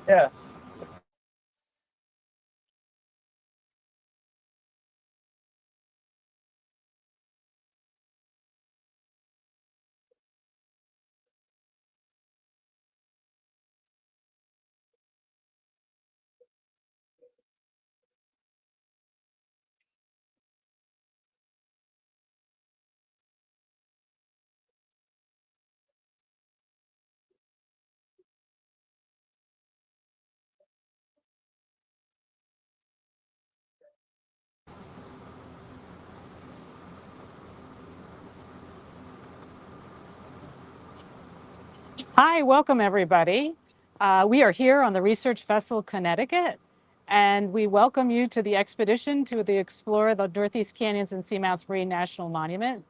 Yeah. Hi, welcome everybody. We are here on the Research Vessel Connecticut, and we welcome you to the expedition to explore the Northeast Canyons and Seamounts Marine National Monument.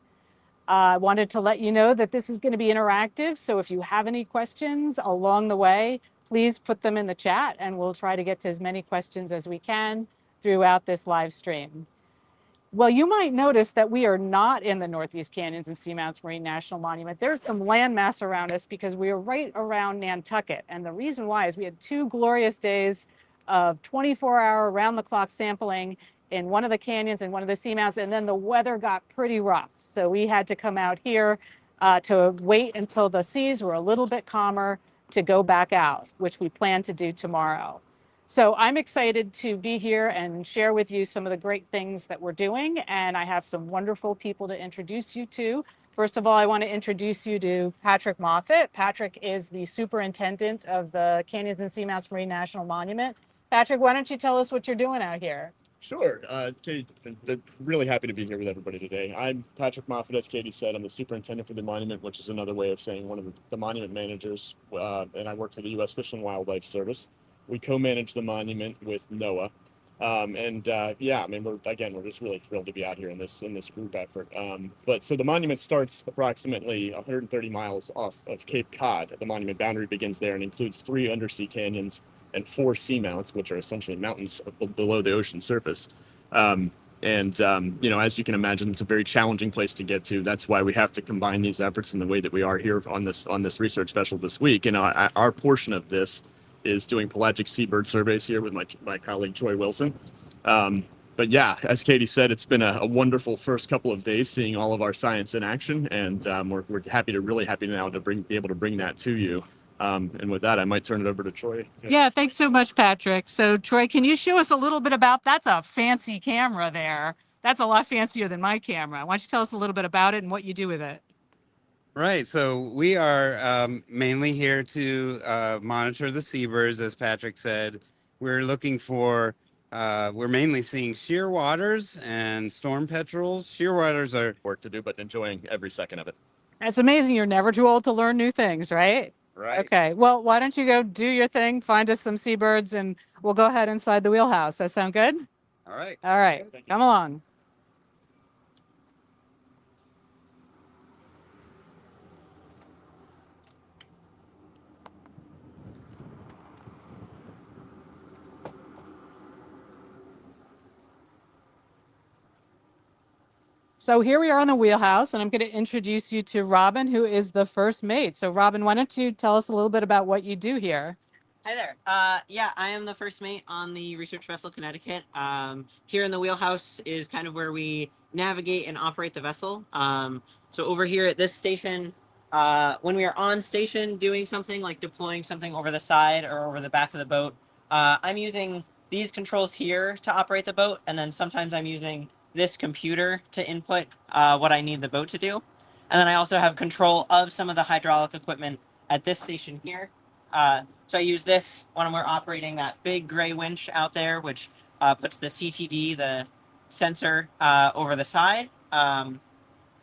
I wanted to let you know that this is going to be interactive, so if you have any questions along the way, please put them in the chat and we'll try to get to as many questions as we can throughout this live stream. Well, you might notice that we are not in the Northeast Canyons and Seamounts Marine National Monument. There's some landmass around us because we are right around Nantucket. And the reason why is we had 2 glorious days of 24-hour round-the-clock sampling in one of the canyons and one of the seamounts, and then the weather got pretty rough. So we had to come out here to wait until the seas were a little bit calmer to go back out, which we plan to do tomorrow. So I'm excited to be here and share with you some of the great things that we're doing. And I have some wonderful people to introduce you to. First of all, I want to introduce you to Patrick Moffett. Patrick is the superintendent of the Canyons and Seamounts Marine National Monument. Patrick, why don't you tell us what you're doing out here? Sure. Katie, really happy to be here with everybody today. I'm Patrick Moffett, as Katie said. I'm the superintendent for the monument, which is another way of saying one of the monument managers, and I work for the U.S. Fish and Wildlife Service. We co-manage the monument with NOAA. Yeah, I mean, we're just really thrilled to be out here in this group effort. But so the monument starts approximately 130 miles off of Cape Cod. The monument boundary begins there and includes 3 undersea canyons and 4 seamounts, which are essentially mountains below the ocean surface. You know, as you can imagine, it's a very challenging place to get to. That's why we have to combine these efforts in the way that we are here on this research vessel this week. And our portion of this is doing pelagic seabird surveys here with my colleague Troy Wilson. But yeah, as Katie said, it's been a wonderful first couple of days seeing all of our science in action, and we're really happy now to be able to bring that to you. And with that, I might turn it over to Troy. Yeah, thanks so much, Patrick. So Troy, can you show us a little bit about, that's a fancy camera there. That's a lot fancier than my camera. Why don't you tell us a little bit about it and what you do with it? Right. So we are mainly here to monitor the seabirds, as Patrick said. We're looking for, we're mainly seeing shearwaters and storm petrels. Shearwaters are work to do, but enjoying every second of it. It's amazing. You're never too old to learn new things, right? right. Okay. Well, why don't you go do your thing, find us some seabirds, and we'll go ahead inside the wheelhouse. That sound good? All right. All right. Come along. So here we are in the wheelhouse, and I'm going to introduce you to Robin, who is the first mate. So Robin, why don't you tell us a little bit about what you do here? Hi there. Yeah, I am the first mate on the Research Vessel Connecticut. Here in the wheelhouse is kind of where we navigate and operate the vessel. So over here at this station, when we are on station doing something like deploying something over the side or over the back of the boat, I'm using these controls here to operate the boat, and then sometimes I'm using this computer to input what I need the boat to do. And then I also have control of some of the hydraulic equipment at this station here. So I use this when we're operating that big gray winch out there, which puts the CTD, the sensor, over the side. And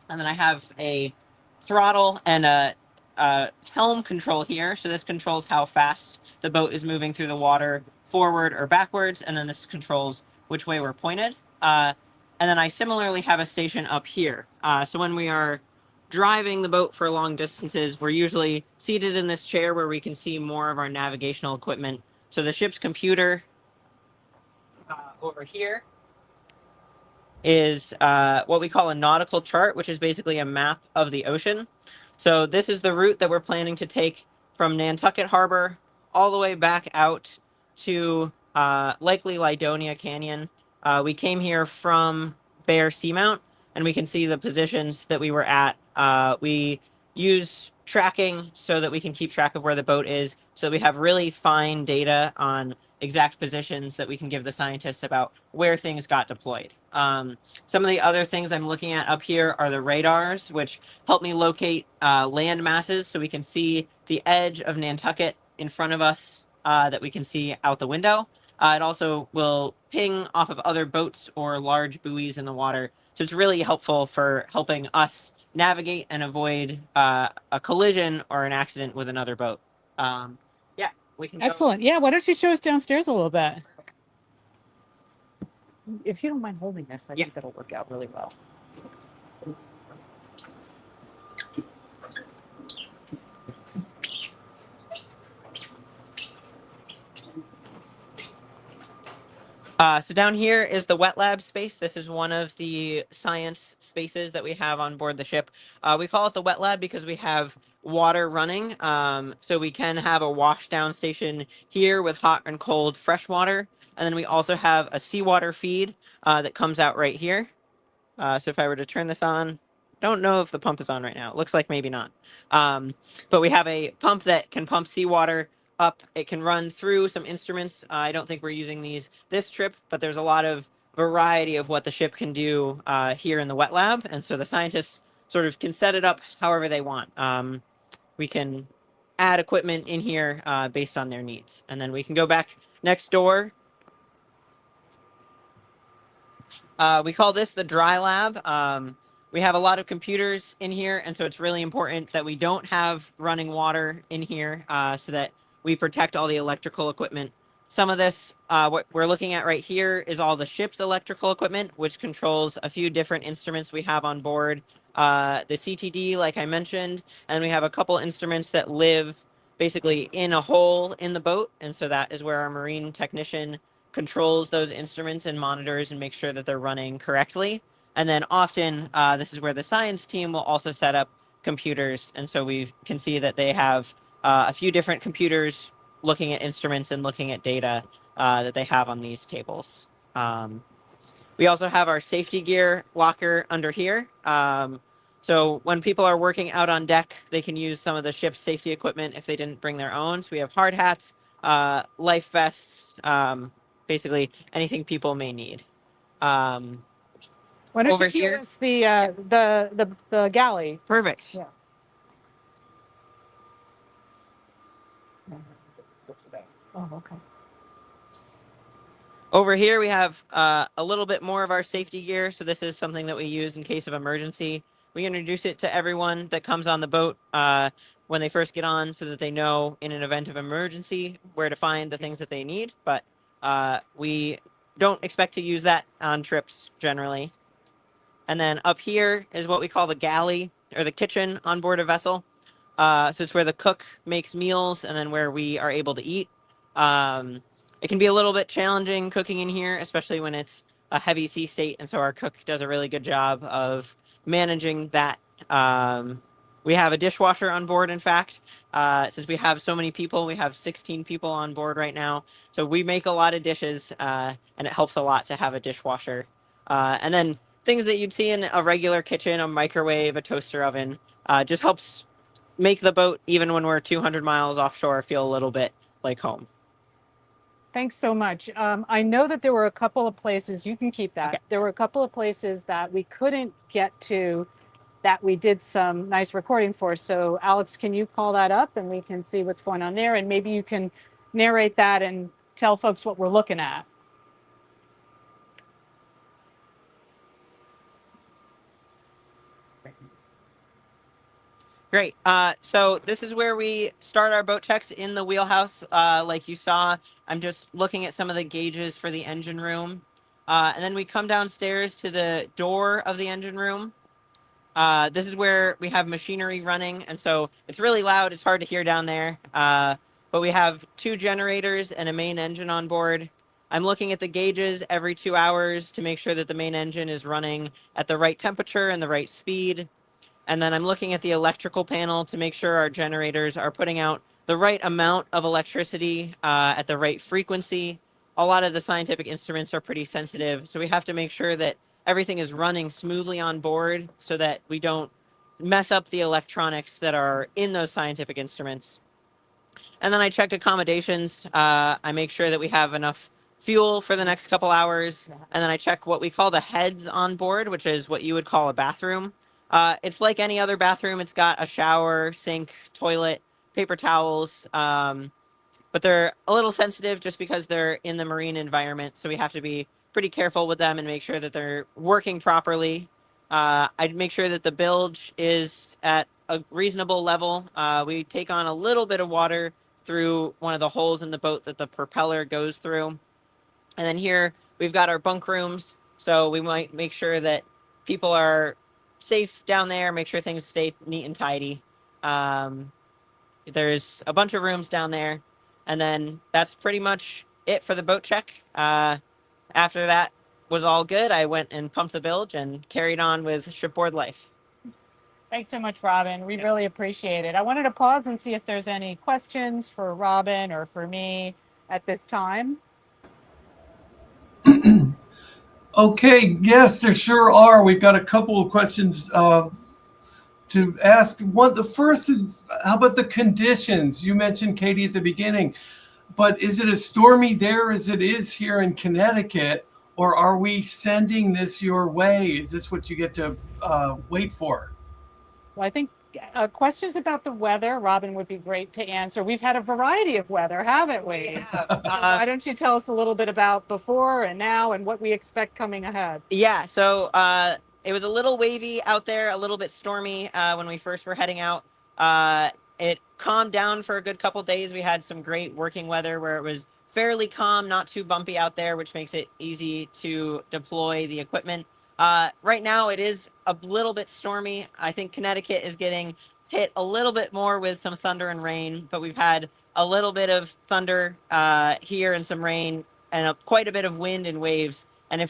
then I have a throttle and a helm control here. So this controls how fast the boat is moving through the water, forward or backwards. And then this controls which way we're pointed. And then I similarly have a station up here. So when we are driving the boat for long distances, we're usually seated in this chair where we can see more of our navigational equipment. So the ship's computer over here is what we call a nautical chart, which is basically a map of the ocean. So this is the route that we're planning to take from Nantucket Harbor all the way back out to likely Lydonia Canyon. We came here from Bear Seamount, and we can see the positions that we were at. We use tracking so that we can keep track of where the boat is, so that we have really fine data on exact positions that we can give the scientists about where things got deployed. Some of the other things I'm looking at up here are the radars, which help me locate land masses, so we can see the edge of Nantucket in front of us that we can see out the window. It also will ping off of other boats or large buoys in the water. So it's really helpful for helping us navigate and avoid a collision or an accident with another boat. Yeah, we can go. Excellent. Yeah, why don't you show us downstairs a little bit? If you don't mind holding this, I Yeah. think that'll work out really well. So down here is the wet lab space. This is one of the science spaces that we have on board the ship. We call it the wet lab because we have water running. So we can have a wash down station here with hot and cold fresh water. And then we also have a seawater feed that comes out right here. So if I were to turn this on, don't know if the pump is on right now. It looks like maybe not. But we have a pump that can pump seawater up. It can run through some instruments. I don't think we're using these this trip, but there's a lot of variety of what the ship can do here in the wet lab. And so the scientists sort of can set it up however they want. We can add equipment in here based on their needs. And then we can go back next door. We call this the dry lab. We have a lot of computers in here, and so it's really important that we don't have running water in here so that we protect all the electrical equipment. Some of this, what we're looking at right here, is all the ship's electrical equipment, which controls a few different instruments we have on board. The CTD, like I mentioned, and we have a couple instruments that live basically in a hole in the boat, and so that is where our marine technician controls those instruments and monitors and makes sure that they're running correctly. And then often, this is where the science team will also set up computers, and so we can see that they have a few different computers looking at instruments and looking at data that they have on these tables. We also have our safety gear locker under here. So when people are working out on deck, they can use some of the ship's safety equipment if they didn't bring their own. So we have hard hats, life vests, basically anything people may need. Why don't Over you show here? us the galley? Perfect. Yeah. Oh, okay. Over here, we have a little bit more of our safety gear. So this is something that we use in case of emergency. We introduce it to everyone that comes on the boat when they first get on so that they know in an event of emergency where to find the things that they need. But we don't expect to use that on trips generally. And then up here is what we call the galley or the kitchen on board a vessel. So it's where the cook makes meals and then where we are able to eat. It can be a little bit challenging cooking in here, especially when it's a heavy sea state. And so our cook does a really good job of managing that. We have a dishwasher on board, in fact. Since we have so many people, we have 16 people on board right now. So we make a lot of dishes, and it helps a lot to have a dishwasher. And then things that you'd see in a regular kitchen, a microwave, a toaster oven, just helps make the boat, even when we're 200 miles offshore, feel a little bit like home. Thanks so much. I know that there were a couple of places, you can keep that. Okay. There were a couple of places that we couldn't get to that we did some nice recording for. So Alex, can you call that up and we can see what's going on there? And maybe you can narrate that and tell folks what we're looking at. Great. So this is where we start our boat checks in the wheelhouse. Like you saw, I'm just looking at some of the gauges for the engine room. And then we come downstairs to the door of the engine room. This is where we have machinery running. And so it's really loud. It's hard to hear down there. But we have 2 generators and a main engine on board. I'm looking at the gauges every 2 hours to make sure that the main engine is running at the right temperature and the right speed. And then I'm looking at the electrical panel to make sure our generators are putting out the right amount of electricity at the right frequency. A lot of the scientific instruments are pretty sensitive, so we have to make sure that everything is running smoothly on board so that we don't mess up the electronics that are in those scientific instruments. And then I check accommodations. I make sure that we have enough fuel for the next couple hours. And then I check what we call the heads on board, which is what you would call a bathroom. It's like any other bathroom. It's got a shower, sink, toilet, paper towels. But they're a little sensitive just because they're in the marine environment. So we have to be pretty careful with them and make sure that they're working properly. I'd make sure that the bilge is at a reasonable level. We take on a little bit of water through one of the holes in the boat that the propeller goes through. And then here we've got our bunk rooms. So we might make sure that people are safe down there, make sure things stay neat and tidy. There's a bunch of rooms down there. And then that's pretty much it for the boat check. After that was all good, I went and pumped the bilge and carried on with shipboard life. Thanks so much, Robin. We really appreciate it. I wanted to pause and see if there's any questions for Robin or for me at this time. Okay, yes, there sure are. We've got a couple of questions to ask. The first, how about the conditions? You mentioned, Katie, at the beginning, but is it as stormy there as it is here in Connecticut, or are we sending this your way? Is this what you get to wait for? Well, I think questions about the weather, Robin, would be great to answer. We've had a variety of weather, haven't we? Why don't you tell us a little bit about before and now and what we expect coming ahead? Yeah, so it was a little wavy out there, a little bit stormy when we first were heading out. It calmed down for a good couple days. We had some great working weather where it was fairly calm, not too bumpy out there, which makes it easy to deploy the equipment. Right now, it is a little bit stormy. I think Connecticut is getting hit a little bit more with some thunder and rain, but we've had a little bit of thunder here and some rain and quite a bit of wind and waves. And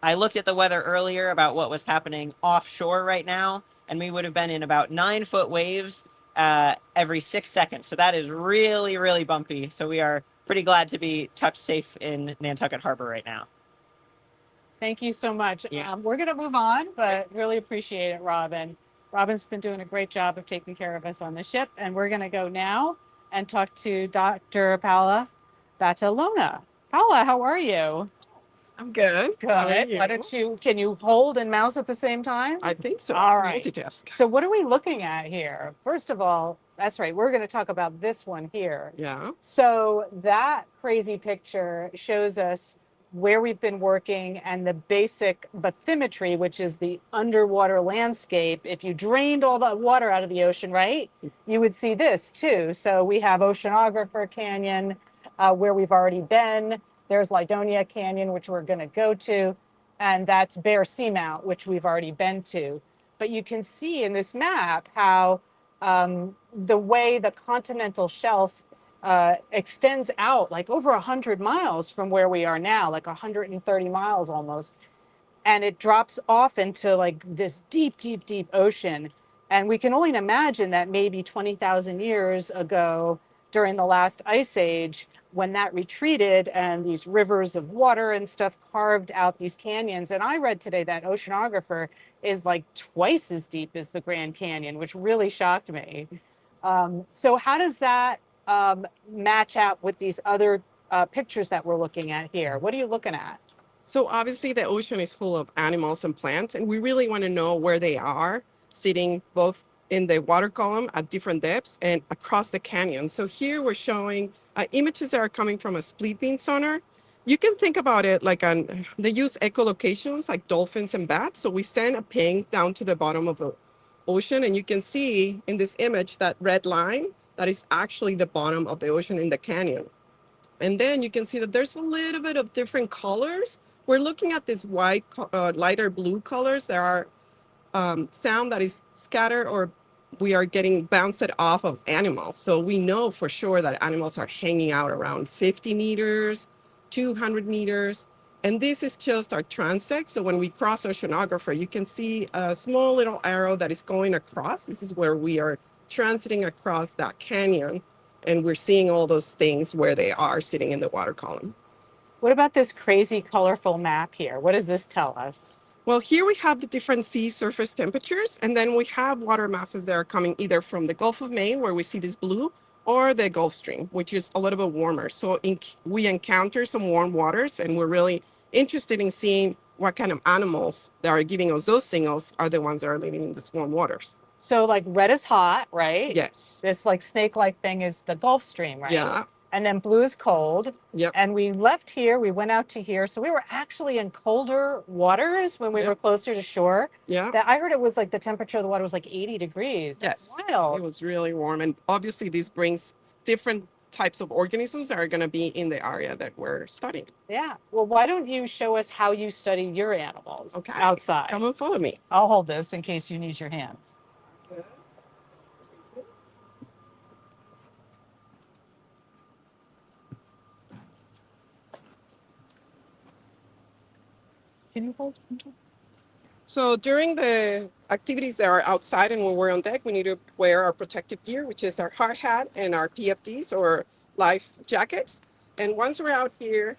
I looked at the weather earlier about what was happening offshore right now, and we would have been in about 9-foot waves every 6 seconds. So that is really, really bumpy. So we are pretty glad to be tucked safe in Nantucket Harbor right now. Thank you so much. Yeah. We're going to move on, but really appreciate it, Robin. Robin's been doing a great job of taking care of us on the ship, and we're going to go now and talk to Dr. Paola Batalona. Paola, how are you? I'm good. Good. How are you? Why don't can you hold and mouse at the same time? I think so. All right. Multitask. So what are we looking at here? First of all, that's right. We're going to talk about this one here. Yeah. So that crazy picture shows us where we've been working and the basic bathymetry, which is the underwater landscape. If you drained all the water out of the ocean, right, you would see this too. So we have Oceanographer Canyon, where we've already been. There's Lydonia Canyon, which we're going to go to. And that's Bear Seamount, which we've already been to. But you can see in this map how the way the continental shelf extends out like over 100 miles from where we are now, like 130 miles almost. And it drops off into like this deep, deep, deep ocean. And we can only imagine that maybe 20,000 years ago, during the last ice age, when that retreated and these rivers of water and stuff carved out these canyons. And I read today that Oceanographer is like twice as deep as the Grand Canyon, which really shocked me. So how does that match out with these other pictures that we're looking at here? What are you looking at? So obviously the ocean is full of animals and plants, and we really want to know where they are sitting both in the water column at different depths and across the canyon. So here we're showing images that are coming from a split beam sonar. You can think about it like they use echolocations like dolphins and bats. So we send a ping down to the bottom of the ocean, and you can see in this image that red line that is actually the bottom of the ocean in the canyon. And then you can see that there's a little bit of different colors. We're looking at this white, lighter blue colors. There are sound that is scattered, or we are getting bounced off of animals. So we know for sure that animals are hanging out around 50 meters, 200 meters. And this is just our transect. So when we cross Oceanographer, you can see a small little arrow that is going across. This is where we are transiting across that canyon. And we're seeing all those things where they are sitting in the water column. What about this crazy colorful map here? What does this tell us? Well, here we have the different sea surface temperatures, and then we have water masses that are coming either from the Gulf of Maine, where we see this blue, or the Gulf Stream, which is a little bit warmer. So we encounter some warm waters, and we're really interested in seeing what kind of animals that are giving us those signals are the ones that are living in these warm waters. So like red is hot, right? Yes. This like snake-like thing is the Gulf Stream, right? Yeah. And then blue is cold. Yep. And we left here, we went out to here. So we were actually in colder waters when we Yep. were closer to shore. Yeah. That I heard it was like the temperature of the water was like 80 degrees. That's Yes. wild. It was really warm. And obviously this brings different types of organisms that are going to be in the area that we're studying. Yeah. Well, why don't you show us how you study your animals Okay. outside? Come and follow me. I'll hold this in case you need your hands. Can you hold? So during the activities that are outside and when we're on deck, we need to wear our protective gear, which is our hard hat and our PFDs or life jackets. And once we're out here,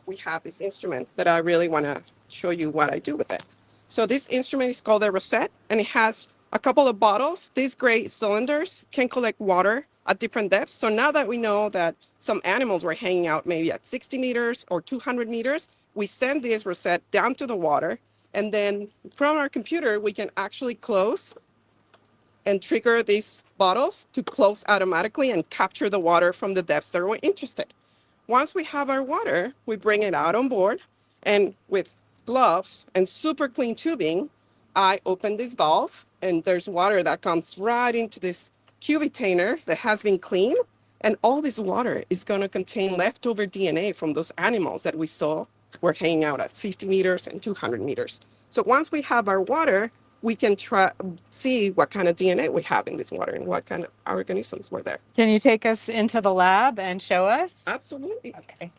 we have this instrument that I really want to show you what I do with it. So this instrument is called a rosette, and it has a couple of bottles. These gray cylinders can collect water at different depths. So now that we know that some animals were hanging out maybe at 60 meters or 200 meters, we send this rosette down to the water. And then from our computer, we can actually close and trigger these bottles to close automatically and capture the water from the depths that we're interested. Once we have our water, we bring it out on board, and with gloves and super clean tubing, I open this valve, and there's water that comes right into this cubitainer that has been cleaned, and all this water is going to contain leftover DNA from those animals that we saw were hanging out at 50 meters and 200 meters. So once we have our water, we can see what kind of DNA we have in this water and what kind of organisms were there. Can you take us into the lab and show us? Absolutely. Okay.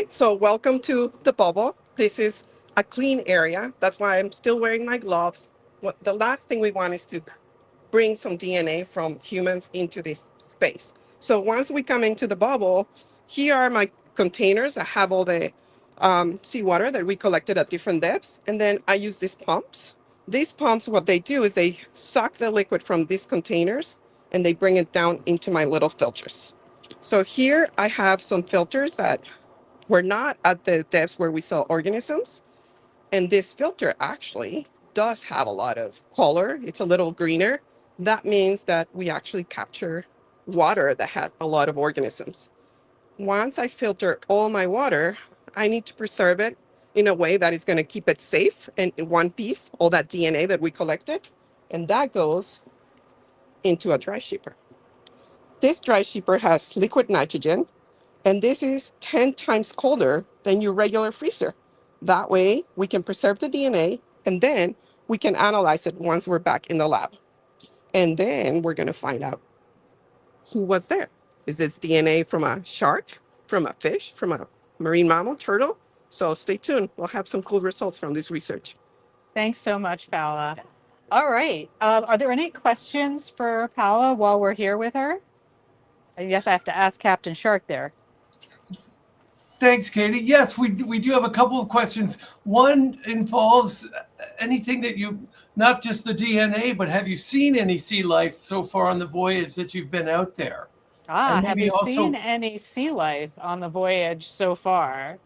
So welcome to the bubble. This is a clean area. That's why I'm still wearing my gloves. The last thing we want is to bring some DNA from humans into this space. So once we come into the bubble, here are my containers that have all the seawater that we collected at different depths. And then I use these pumps. These pumps, what they do is they suck the liquid from these containers and they bring it down into my little filters. So here I have some filters that were not at the depths where we saw organisms. And this filter actually does have a lot of color. It's a little greener. That means that we actually capture water that had a lot of organisms. Once I filter all my water, I need to preserve it in a way that is going to keep it safe and in one piece, all that DNA that we collected. And that goes into a dry shipper. This dry shipper has liquid nitrogen, and this is 10 times colder than your regular freezer. That way we can preserve the DNA, and then we can analyze it once we're back in the lab. And then we're going to find out who was there. Is this DNA from a shark, from a fish, from a marine mammal, turtle? So stay tuned. We'll have some cool results from this research. Thanks so much, Paola. All right. Are there any questions for Paola while we're here with her? I guess I have to ask Captain Shark there. Thanks, Katie. Yes, we do have a couple of questions. One involves anything that you've, not just the DNA, but have you seen any sea life so far on the voyage that you've been out there? And Have maybe you also- seen any sea life on the voyage so far?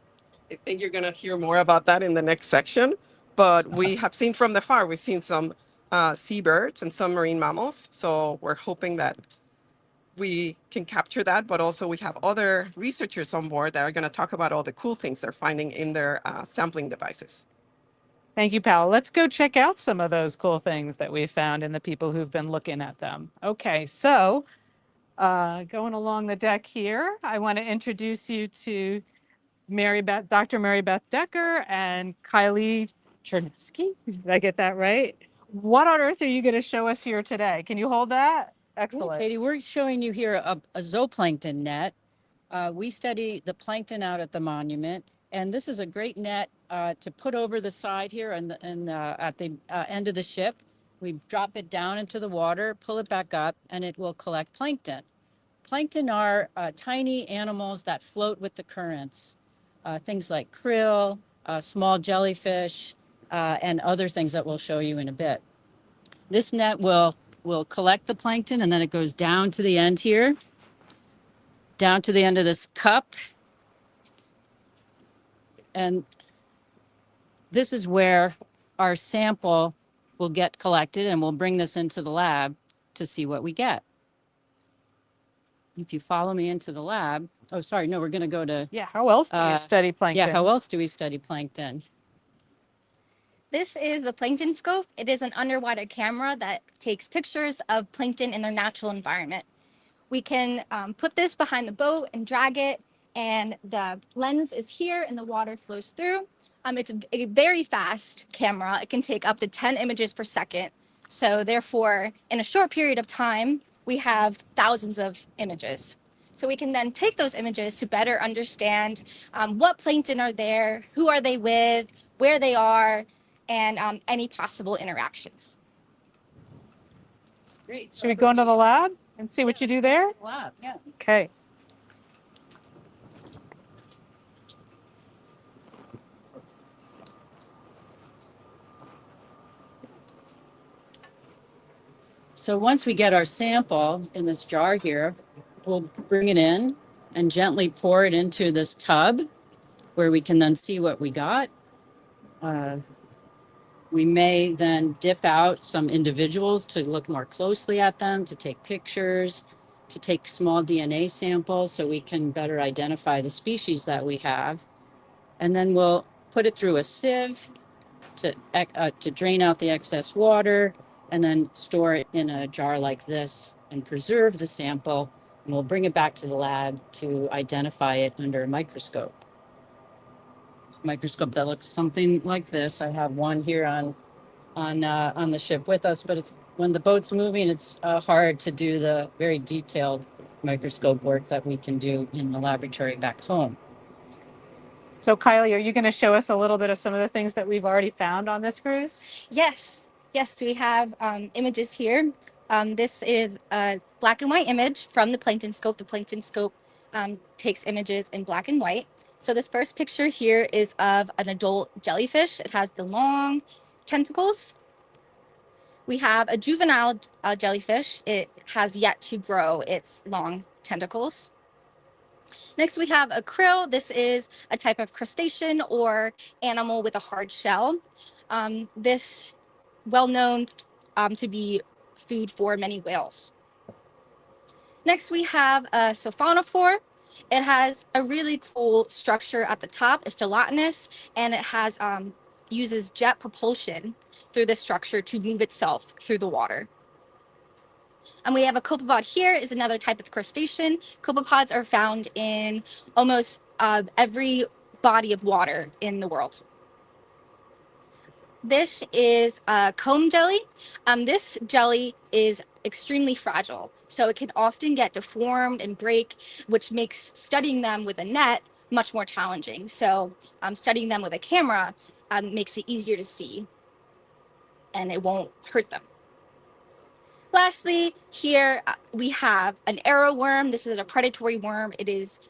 I think you're going to hear more about that in the next section, but we have seen from the far, we've seen some seabirds and some marine mammals. So we're hoping that we can capture that, but also we have other researchers on board that are going to talk about all the cool things they're finding in their sampling devices. Thank you, Paola. Let's go check out some of those cool things that we found and the people who've been looking at them. Okay, so going along the deck here, I want to introduce you to Dr. Mary Beth Decker and Kylie Chernesky. Did I get that right? What on earth are you going to show us here today? Can you hold that? Excellent. Katie, we're showing you here a zooplankton net. We study the plankton out at the monument, and this is a great net to put over the side here and at the end of the ship. We drop it down into the water, pull it back up, and it will collect plankton. Plankton are tiny animals that float with the currents, things like krill, small jellyfish, and other things that we'll show you in a bit. This net will collect the plankton, and then it goes down to the end here, down to the end of this cup. And this is where our sample will get collected, and we'll bring this into the lab to see what we get. If you follow me into the lab, oh, sorry, no, we're going to go to, Yeah, how else do you study plankton? yeah, how else do we study plankton? This is the plankton scope. It is an underwater camera that takes pictures of plankton in their natural environment. We can put this behind the boat and drag it, and the lens is here and the water flows through. It's a very fast camera. It can take up to 10 images per second. So therefore, in a short period of time, we have thousands of images. So we can then take those images to better understand what plankton are there, who are they with, where they are, and any possible interactions. Great. Should we go into the lab and see what you do there? Lab, yeah. Okay. So once we get our sample in this jar here, we'll bring it in and gently pour it into this tub where we can then see what we got. We may then dip out some individuals to look more closely at them, to take pictures, to take small DNA samples so we can better identify the species that we have. And then we'll put it through a sieve to drain out the excess water, and then store it in a jar like this and preserve the sample. And we'll bring it back to the lab to identify it under a microscope. Microscope that looks something like this. I have one here on the ship with us, but it's when the boat's moving, it's hard to do the very detailed microscope work that we can do in the laboratory back home. So Kylie, are you going to show us a little bit of some of the things that we've already found on this cruise? Yes, we have images here. This is a black and white image from the plankton scope. The plankton scope takes images in black and white. So this first picture here is of an adult jellyfish. It has the long tentacles. We have a juvenile jellyfish. It has yet to grow its long tentacles. Next, we have a krill. This is a type of crustacean or animal with a hard shell. This well known to be food for many whales. Next, we have a sophonophore. It has a really cool structure at the top. It's gelatinous, and it has uses jet propulsion through this structure to move itself through the water. And we have a copepod here, is another type of crustacean. Copepods are found in almost every body of water in the world. This is a comb jelly. This jelly is extremely fragile, so it can often get deformed and break, which makes studying them with a net much more challenging. So studying them with a camera makes it easier to see, and it won't hurt them. Lastly, here we have an arrow worm. This is a predatory worm. It is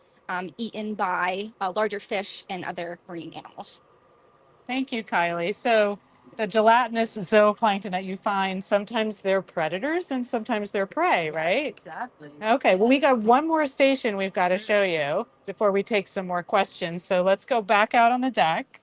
eaten by larger fish and other marine animals. Thank you, Kylie. So the gelatinous zooplankton that you find, sometimes they're predators and sometimes they're prey, right? Exactly. Okay, well, we got one more station we've got to show you before we take some more questions. So let's go back out on the deck.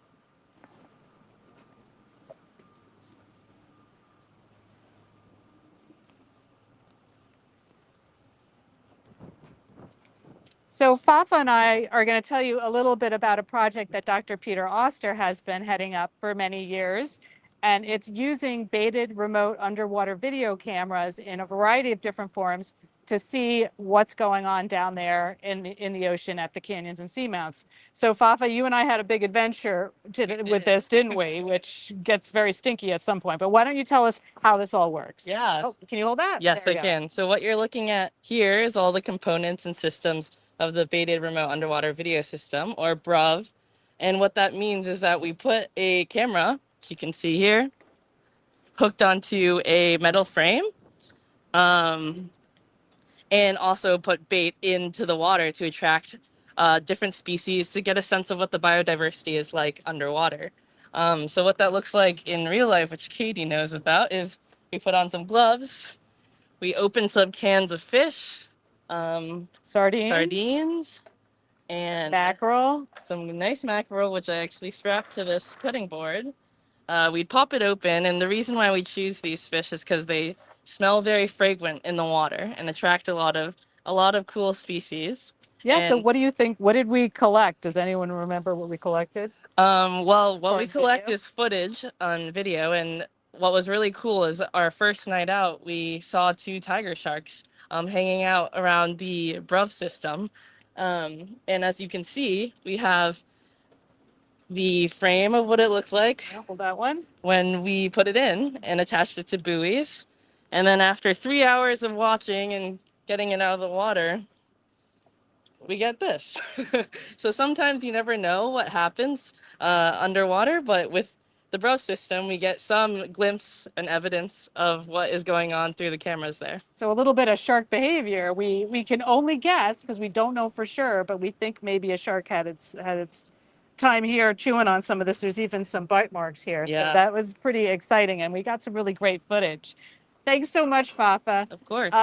So Fafa and I are going to tell you a little bit about a project that Dr. Peter Oster has been heading up for many years. And it's using baited remote underwater video cameras in a variety of different forms to see what's going on down there in the ocean at the canyons and seamounts. So Fafa, you and I had a big adventure with this, didn't we? Which gets very stinky at some point. But why don't you tell us how this all works? Yeah. Oh, can you hold that? Yes, There I we go. can. So what you're looking at here is all the components and systems of the Baited Remote Underwater Video System, or BRUV. And what that means is that we put a camera, which you can see here, hooked onto a metal frame, and also put bait into the water to attract different species to get a sense of what the biodiversity is like underwater. So what that looks like in real life, which Katie knows about, is we put on some gloves, we open some cans of fish, sardines, and Mackerel. some nice mackerel, which I actually strapped to this cutting board. We'd pop it open, and the reason why we choose these fish is because they smell very fragrant in the water and attract a lot of cool species. Yeah, so And what do you think? What did we collect? Does anyone remember what we collected? well, what far we as collect video? is footage on video, and what was really cool is our first night out, we saw 2 tiger sharks hanging out around the BRUV system. And as you can see, we have the frame of what it looked like Yeah, hold that one. when we put it in and attached it to buoys. And then after 3 hours of watching and getting it out of the water, we get this. So sometimes you never know what happens underwater, but with the BRO system, we get some glimpse and evidence of what is going on through the cameras there. So a little bit of shark behavior. We can only guess because we don't know for sure, but we think maybe a shark had its time here chewing on some of this. There's even some bite marks here. Yeah. So that was pretty exciting, and we got some really great footage. Thanks so much, Fafa. Of course.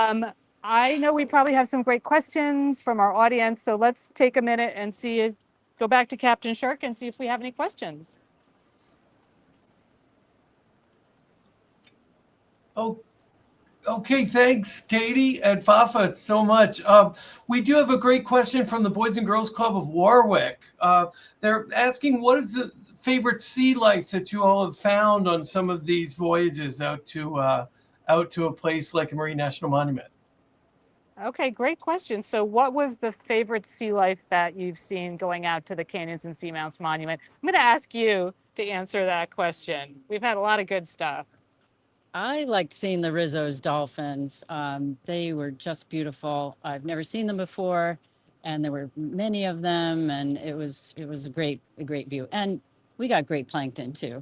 I know we probably have some great questions from our audience, so let's take a minute and go back to Captain Shark and see if we have any questions. Oh, okay. Thanks, Katie and Fafa, so much. We do have a great question from the Boys and Girls Club of Warwick. They're asking, what is the favorite sea life that you all have found on some of these voyages out to a place like the Marine National Monument? Okay, great question. So what was the favorite sea life that you've seen going out to the Canyons and Seamounts Monument? I'm going to ask you to answer that question. We've had a lot of good stuff. I liked seeing the Rizzo's dolphins. They were just beautiful. I've never seen them before, and there were many of them, and it was a great view. And we got great plankton too.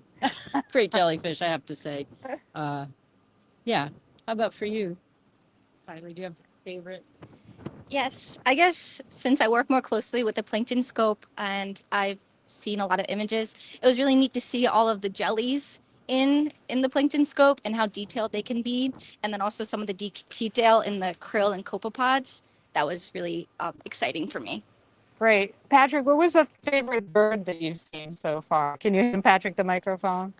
Great jellyfish, I have to say. Yeah. How about for you, Kylie? Do you have a favorite? Yes, I guess since I work more closely with the plankton scope and I've seen a lot of images, it was really neat to see all of the jellies in the plankton scope and how detailed they can be, and then also some of the detail in the krill and copepods. That was really exciting for me. Great. Patrick, what was the favorite bird that you've seen so far? Can you hand Patrick the microphone?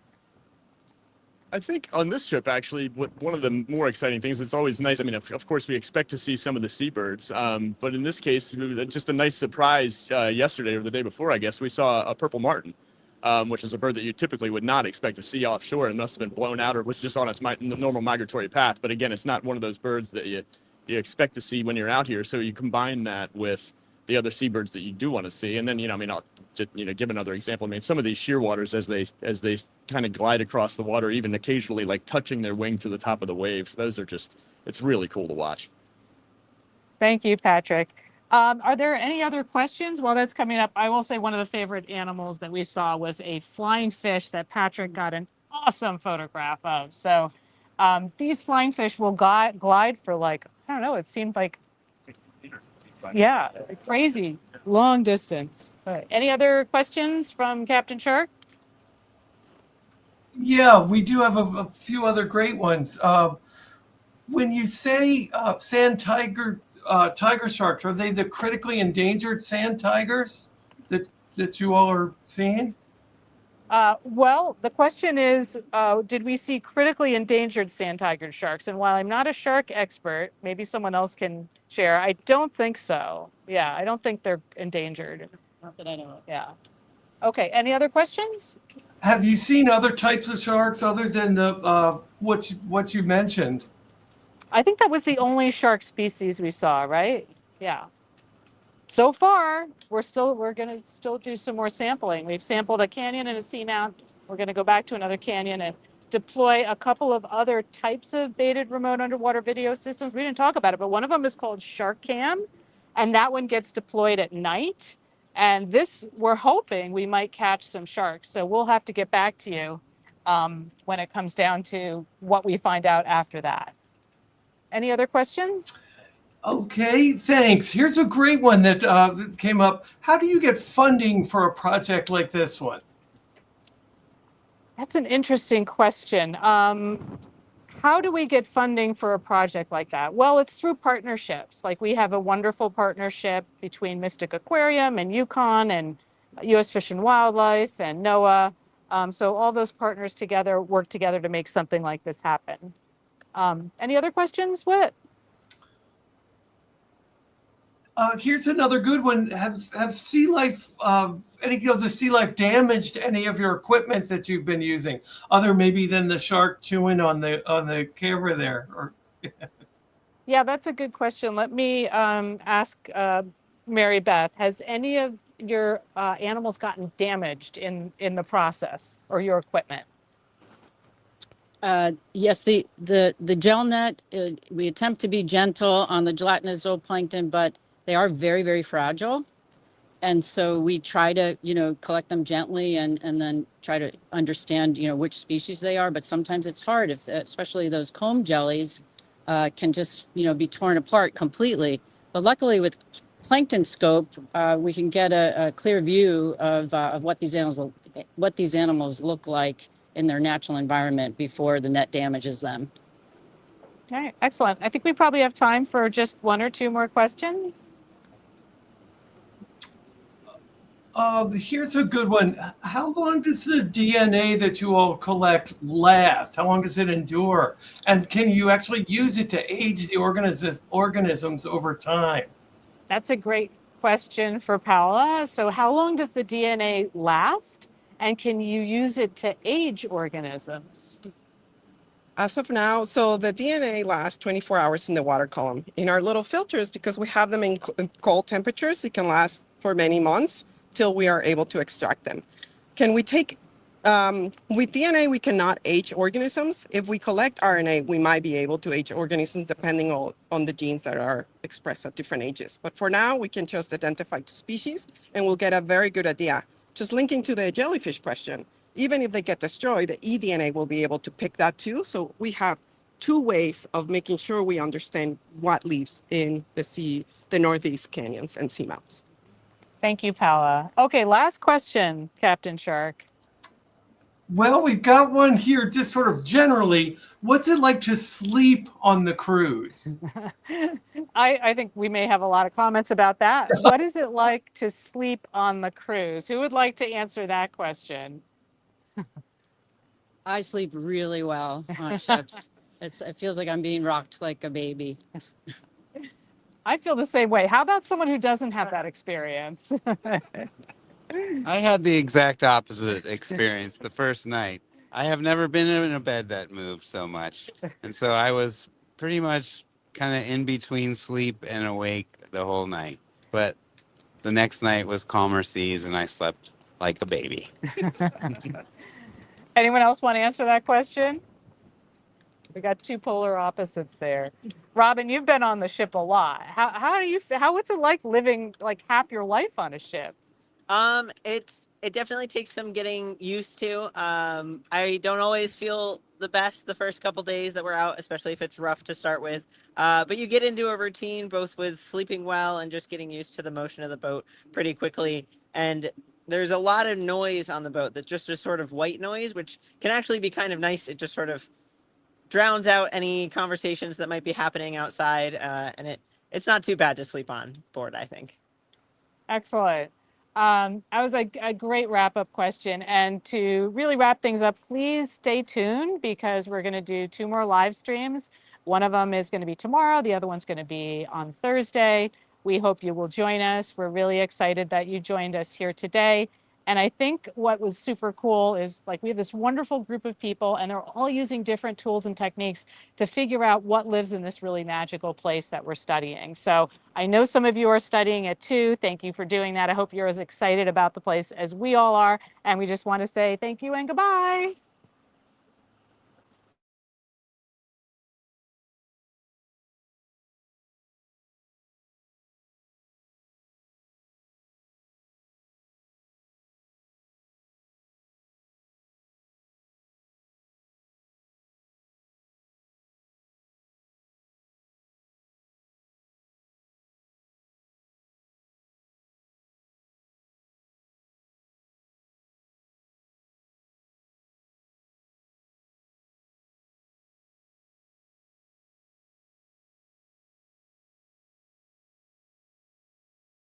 I think on this trip, actually, one of the more exciting things, it's always nice. I mean, of course, we expect to see some of the seabirds, but in this case, just a nice surprise yesterday or the day before, I guess, we saw a purple martin, which is a bird that you typically would not expect to see offshore and must have been blown out or was just on its normal migratory path. But again, it's not one of those birds that you expect to see when you're out here. So you combine that with the other seabirds that you do want to see. And then, I'll just, give another example. I mean, some of these shearwaters, as they kind of glide across the water, even occasionally like touching their wing to the top of the wave, those are just, it's really cool to watch. Thank you, Patrick. Are there any other questions? While that's coming up, I will say one of the favorite animals that we saw was a flying fish that Patrick got an awesome photograph of. So these flying fish will glide for like, I don't know, it seemed like, yeah, crazy, long distance. Any other questions from Captain Shark? Yeah, we do have a few other great ones. When you say sand tiger sharks, are they the critically endangered sand tigers that you all are seeing? Well, the question is, did we see critically endangered sand tiger sharks? And while I'm not a shark expert, maybe someone else can share. I don't think so. Yeah, I don't think they're endangered. Not that I know of. Yeah. Okay, any other questions? Have you seen other types of sharks other than the what you mentioned? I think that was the only shark species we saw, right? Yeah. So far, we're going to still do some more sampling. We've sampled a canyon and a seamount. We're going to go back to another canyon and deploy a couple of other types of baited remote underwater video systems. We didn't talk about it, but one of them is called SharkCam. And that one gets deployed at night. And this, we're hoping we might catch some sharks. So we'll have to get back to you when it comes down to what we find out after that. Any other questions? Okay, thanks. Here's a great one that came up. How do you get funding for a project like this one? That's an interesting question. How do we get funding for a project like that? Well, it's through partnerships. Like we have a wonderful partnership between Mystic Aquarium and Yukon and U.S. Fish and Wildlife and NOAA. So all those partners together work together to make something like this happen. Any other questions, Whit? Here's another good one. Have sea life, any of the sea life damaged any of your equipment that you've been using, other maybe than the shark chewing on the camera there? Or Yeah, that's a good question. Let me ask Mary Beth. Has any of your animals gotten damaged in the process or your equipment? Yes, the gel net, we attempt to be gentle on the gelatinous zooplankton, but they are very, very fragile. And so we try to, collect them gently and then try to understand, which species they are. But sometimes it's hard, especially those comb jellies can just, be torn apart completely. But luckily with plankton scope, we can get a clear view of what these animals look like in their natural environment before the net damages them. All right, excellent. I think we probably have time for just one or two more questions. here's a good one. How long does the DNA that you all collect last? How long does it endure? And can you actually use it to age the organisms over time? That's a great question for Paula. So how long does the DNA last? And can you use it to age organisms? As of now, so the DNA lasts 24 hours in the water column. In our little filters, because we have them in cold temperatures, it can last for many months till we are able to extract them. Can we take, with DNA, we cannot age organisms. If we collect RNA, we might be able to age organisms depending on the genes that are expressed at different ages. But for now, we can just identify two species and we'll get a very good idea. Just linking to the jellyfish question, even if they get destroyed, the eDNA will be able to pick that too. So we have two ways of making sure we understand what lives in the Northeast canyons and seamounts. Thank you, Paula. Okay, last question, Captain Shark. Well, we've got one here just sort of generally. What's it like to sleep on the cruise? I think we may have a lot of comments about that. What is it like to sleep on the cruise? Who would like to answer that question? I sleep really well on ships. It feels like I'm being rocked like a baby. I feel the same way. How about someone who doesn't have that experience? I had the exact opposite experience the first night. I have never been in a bed that moved so much. And so I was pretty much kind of in between sleep and awake the whole night. But the next night was calmer seas and I slept like a baby. Anyone else want to answer that question? We got two polar opposites there. Robin, you've been on the ship a lot. What's it like living like half your life on a ship? It definitely takes some getting used to. I don't always feel the best the first couple days that we're out, especially if it's rough to start with. But you get into a routine both with sleeping well and just getting used to the motion of the boat pretty quickly. And there's a lot of noise on the boat that's just a sort of white noise, which can actually be kind of nice. It just sort of drowns out any conversations that might be happening outside. And it's not too bad to sleep on board, I think. Excellent. That was a great wrap-up question. And to really wrap things up, please stay tuned because we're going to do 2 more live streams. One of them is going to be tomorrow. The other one's going to be on Thursday. We hope you will join us. We're really excited that you joined us here today. And I think what was super cool is like we have this wonderful group of people and they're all using different tools and techniques to figure out what lives in this really magical place that we're studying. So I know some of you are studying it too. Thank you for doing that. I hope you're as excited about the place as we all are. And we just want to say thank you and goodbye.